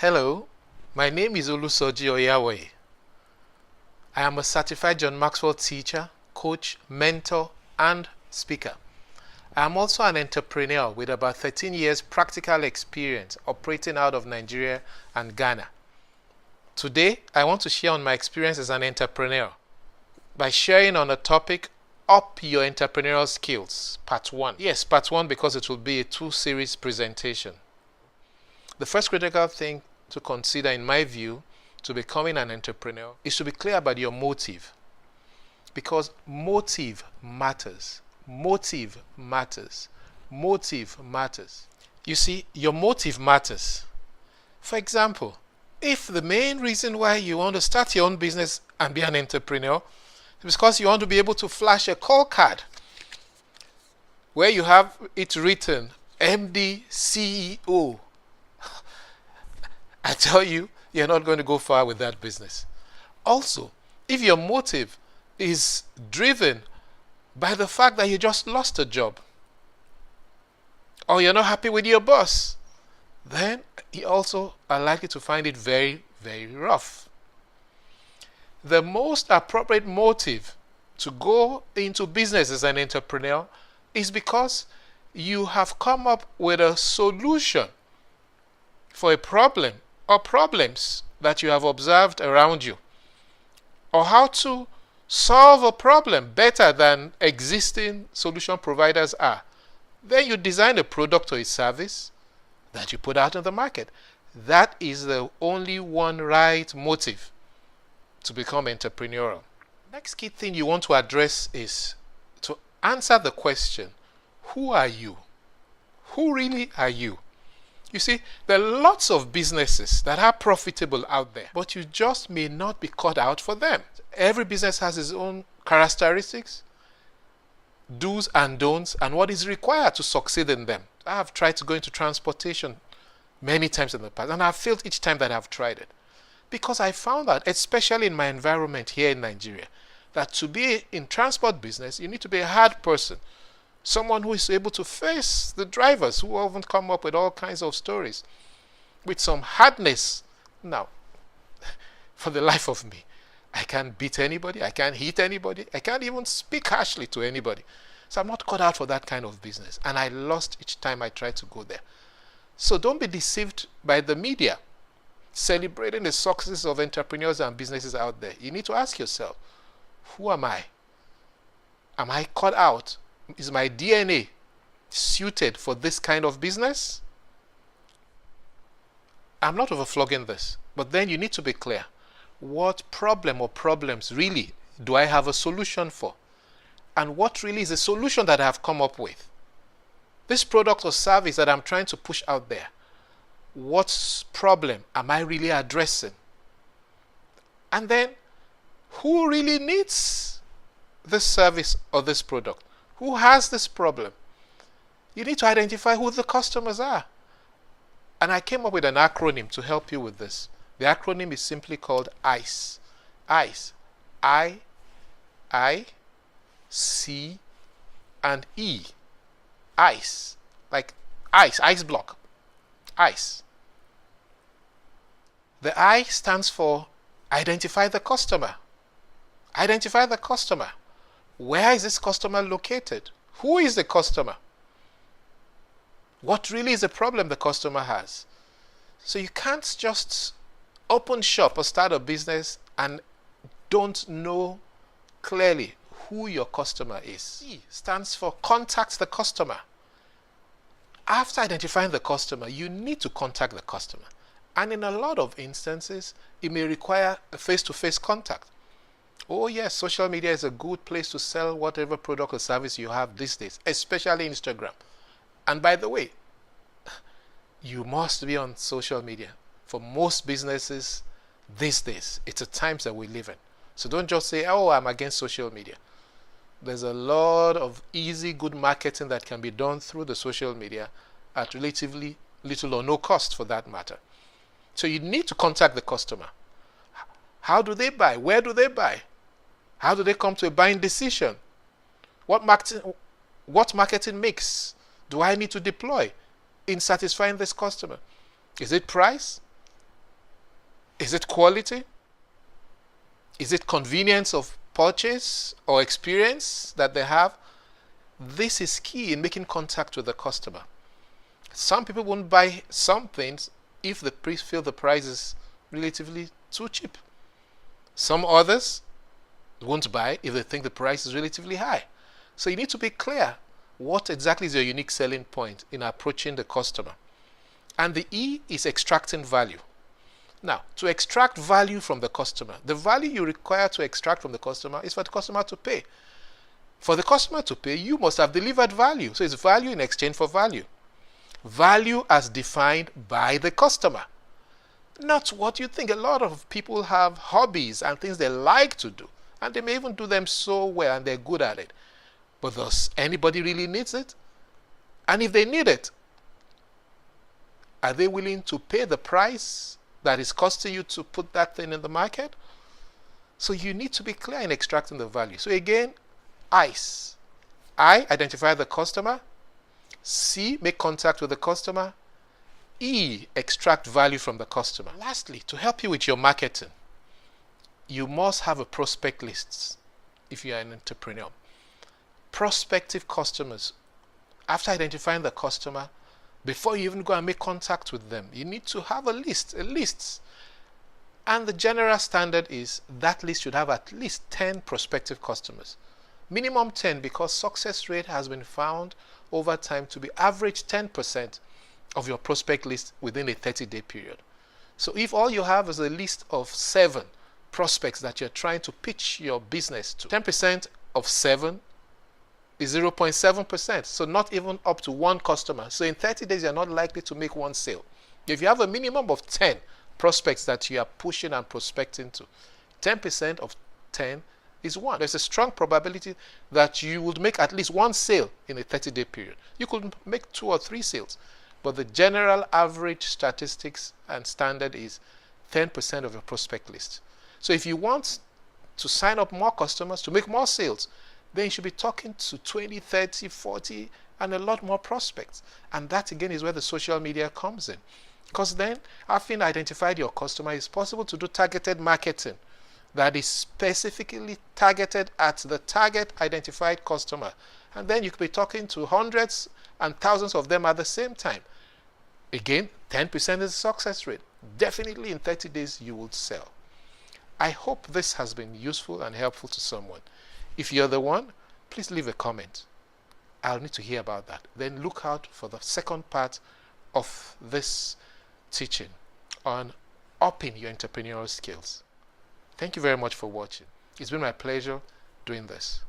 Hello, my name is Olusoji Oyawe. I am a certified John Maxwell teacher, coach, mentor, and speaker. I am also an entrepreneur with about 13 years practical experience operating out of Nigeria and Ghana. Today, I want to share on my experience as an entrepreneur by sharing on the topic Up Your Entrepreneurial Skills, Part 1. Yes, Part 1 because it will be a two-series presentation. The first critical thing to consider, in my view, to becoming an entrepreneur is to be clear about your motive. Because motive matters. Motive matters. Motive matters. You see, your motive matters. For example, if the main reason why you want to start your own business and be an entrepreneur is because you want to be able to flash a call card where you have it written MD CEO, I tell you, you're not going to go far with that business. Also, if your motive is driven by the fact that you just lost a job, or you're not happy with your boss, then you also are likely to find it very, very rough. The most appropriate motive to go into business as an entrepreneur is because you have come up with a solution for a problem or problems that you have observed around you, or how to solve a problem better than existing solution providers are. Then you design a product or a service that you put out in the market. That is the only one right motive to become entrepreneurial. Next key thing you want to address is to answer the question, who are you? Who really are you? You see, there are lots of businesses that are profitable out there, but you just may not be cut out for them. Every business has its own characteristics, do's and don'ts, and what is required to succeed in them. I have tried to go into transportation many times in the past, and I've failed each time that I've tried it. Because I found out, especially in my environment here in Nigeria, that to be in transport business, you need to be a hard person. Someone who is able to face the drivers who often come up with all kinds of stories with some hardness. Now, for the life of me, I can't beat anybody, I can't hit anybody, I can't even speak harshly to anybody. So I'm not cut out for that kind of business. And I lost each time I tried to go there. So don't be deceived by the media celebrating the success of entrepreneurs and businesses out there. You need to ask yourself, who am I? Am I cut out? Is my DNA suited for this kind of business? I'm not overflogging this, but then you need to be clear. What problem or problems really do I have a solution for? And what really is a solution that I have come up with? This product or service that I'm trying to push out there, what problem am I really addressing? And then, who really needs this service or this product? Who has this problem? You need to identify who the customers are. And I came up with an acronym to help you with this. The acronym is simply called ICE. ICE. I, C, and E. ICE. Like ice, ice block. ICE. The I stands for identify the customer. Identify the customer. Where is this customer located? Who is the customer? What really is the problem the customer has? So you can't just open shop or start a business and don't know clearly who your customer is. C stands for contact the customer. After identifying the customer, you need to contact the customer. And in a lot of instances, it may require a face-to-face contact. Oh yes, social media is a good place to sell whatever product or service you have these days, especially Instagram. And by the way, you must be on social media. For most businesses these days, it's the times that we live in. So don't just say, oh, I'm against social media. There's a lot of easy, good marketing that can be done through the social media at relatively little or no cost for that matter. So you need to contact the customer. How do they buy? Where do they buy? How do they come to a buying decision? What marketing mix do I need to deploy in satisfying this customer? Is it price? Is it quality? Is it convenience of purchase or experience that they have? This is key in making contact with the customer. Some people won't buy some things if they feel the price is relatively too cheap. Some others won't buy if they think the price is relatively high. So you need to be clear what exactly is your unique selling point in approaching the customer. And the E is extracting value. Now, to extract value from the customer, the value you require to extract from the customer is for the customer to pay. For the customer to pay, you must have delivered value. So it's value in exchange for value. Value as defined by the customer. Not what you think. A lot of people have hobbies and things they like to do, and they may even do them so well and they're good at it. But does anybody really needs it? And if they need it, are they willing to pay the price that is costing you to put that thing in the market? So you need to be clear in extracting the value. So again, ICE. I, identify the customer. C, make contact with the customer. E, extract value from the customer. Lastly, to help you with your marketing, you must have a prospect list if you are an entrepreneur. Prospective customers. After identifying the customer, before you even go and make contact with them, you need to have a list. And the general standard is that list should have at least 10 prospective customers. Minimum 10, because success rate has been found over time to be average 10% of your prospect list within a 30-day period. So if all you have is a list of 7 prospects that you're trying to pitch your business to, 10% of 7 is 0.7%, so not even up to 1 customer. So in 30 days, you're not likely to make 1 sale. If you have a minimum of 10 prospects that you are pushing and prospecting to, 10% of 10 is 1. There's a strong probability that you would make at least 1 sale in a 30-day period. You could make 2 or 3 sales, but the general average statistics and standard is 10% of your prospect list. So if you want to sign up more customers, to make more sales, then you should be talking to 20, 30, 40, and a lot more prospects. And that again is where the social media comes in. Because then, having identified your customer, it's possible to do targeted marketing that is specifically targeted at the target identified customer. And then you could be talking to hundreds and thousands of them at the same time. Again, 10% is the success rate. Definitely in 30 days you will sell. I hope this has been useful and helpful to someone. If you're the one, please leave a comment. I'll need to hear about that. Then look out for the second part of this teaching on upping your entrepreneurial skills. Thank you very much for watching. It's been my pleasure doing this.